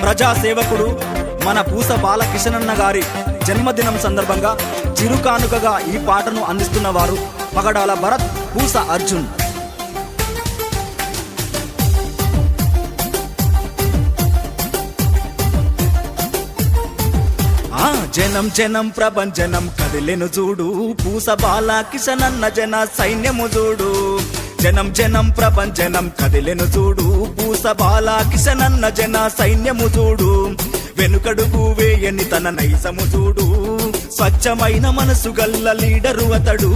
ప్రజాసేవకుడు మన పూస బాలకిషనన్న గారి జన్మదినం సందర్భంగా చిరుకానుకగా ఈ పాటను అందిస్తున్న వారు పగడాల భరత్, పూస అర్జున్. జనం జనం ప్రభంజనం కదిలెను చూడు, పూస బాలకిషనన్న జన సైన్యము చూడు. జనం జనం ప్రభంజనం కదిలెను చూడు, పూస బాలకిషనన్న జన సైన్యము చూడు. వెనుకడుగు వేయని తన నైజము చూడు, స్వచ్ఛమైన మనసు గల్ల లీడరు అతడు.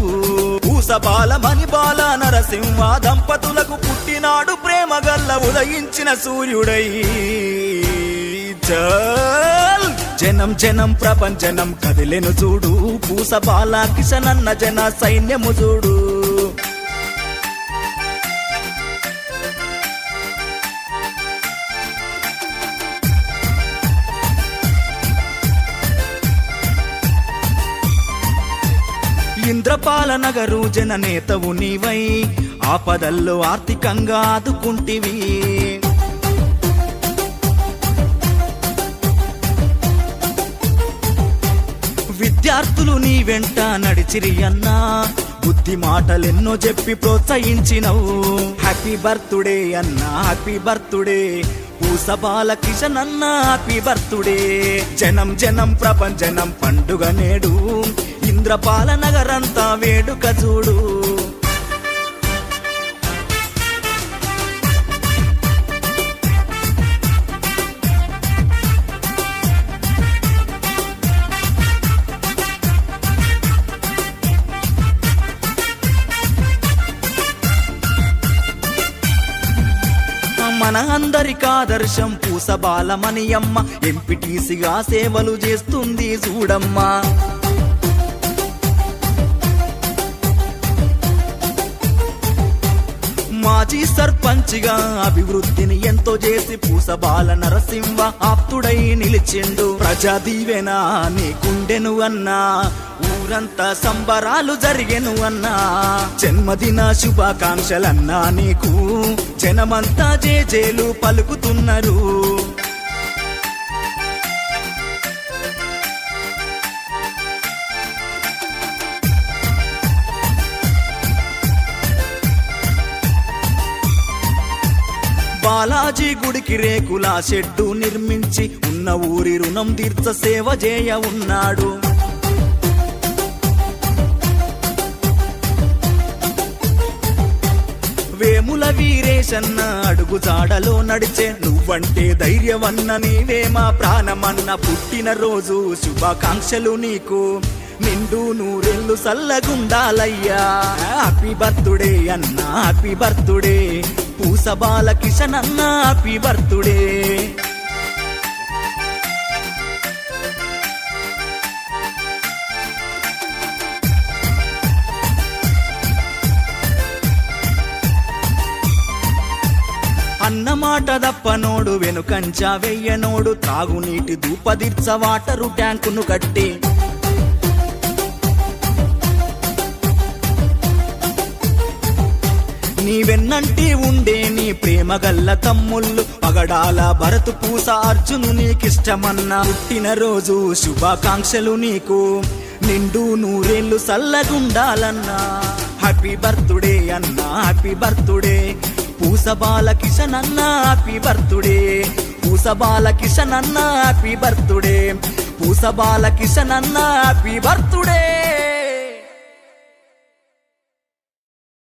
పూస బాలమణి బాల నరసింహ దంపతులకు పుట్టినాడు ప్రేమ గల్ల ఉదయించిన సూర్యుడై. జనం జనం ప్రభంజనం కదిలెను చూడు, పూస బాలకిషనన్న జన సైన్యము చూడు. ఇంద్రపాల నగరు జననేతవు నీవై, ఆపదల్లో ఆర్థికంగా ఆదుకుంటివి. విద్యార్థులు నీ వెంట నడిచిరి అన్నా, బుద్ధి మాటలెన్నో చెప్పి ప్రోత్సహించినవు. హ్యాపీ బర్త్డే అన్నా, హ్యాపీ బర్త్డే పూస బాలకిషనన్న, హ్యాపీ బర్త్డే. జనం జనం ప్రభంజనం పండుగ నేడు, ఇంద్రపాల నగరంతా వేడుక చూడు. మన అందరికి ఆదర్శం పూస బాలమణి అమ్మ, ఎంపీటీసీగా సేవలు చేస్తుంది చూడమ్మా. మాజీ సర్పంచ్గా అభివృద్ధిని ఎంతో చేసి పూస బాల నరసింహ ఆప్తుడై నిలిచిండు. ప్రజా దీవెన నీకుండెను అన్నా, ఊరంతా సంబరాలు జరిగెను అన్నా. జన్మదిన శుభాకాంక్షలన్నా నీకు, జనమంతా జేజేలు పలుకుతున్నారు. బాలాజీ గుడికి రేకుల షెడ్డు నిర్మించి, ఉన్న ఊరి రుణం తీర్చ సేవ చేయ ఉన్నాడు. వేముల వీరేశన్న అడుగు జాడలో నడిచే, నువ్వంటే ధైర్యమన్న నీవే మా ప్రాణమన్న. పుట్టినరోజు శుభాకాంక్షలు నీకు, నిండు నూరెళ్ళు సల్లగుండాలయ్యా. హ్యాపీ బర్త్డే అన్నా, హ్యాపీ బర్త్డే పూస బాలకిషనన్న, హ్యాపీ బర్త్డే. అన్నమాట దప్పనోడు, వెనుకంచ వెయ్యనోడు, తాగునీటి దూపదీర్చ వాటరు ట్యాంకును కట్టి. నీవెన్నంటి ఉండే నీ ప్రేమ గల్ల తమ్ముళ్ళు, పగడాల భరత్, పూస అర్జును నీకిష్టమన్నా. పుట్టినరోజు శుభాకాంక్షలు నీకు, నిండు నూరేళ్ళు సల్లగుండాలన్నా. హ్యాపీ బర్త్డే అన్నా, హ్యాపీ బర్త్డే పూస బాలకిషనన్న, హ్యాపీ బర్త్డే. పూస బాలకిషనన్న, హ్యాపీ బర్త్డే. పూస బాలకిషనన్న, హ్యాపీ బర్త్డే.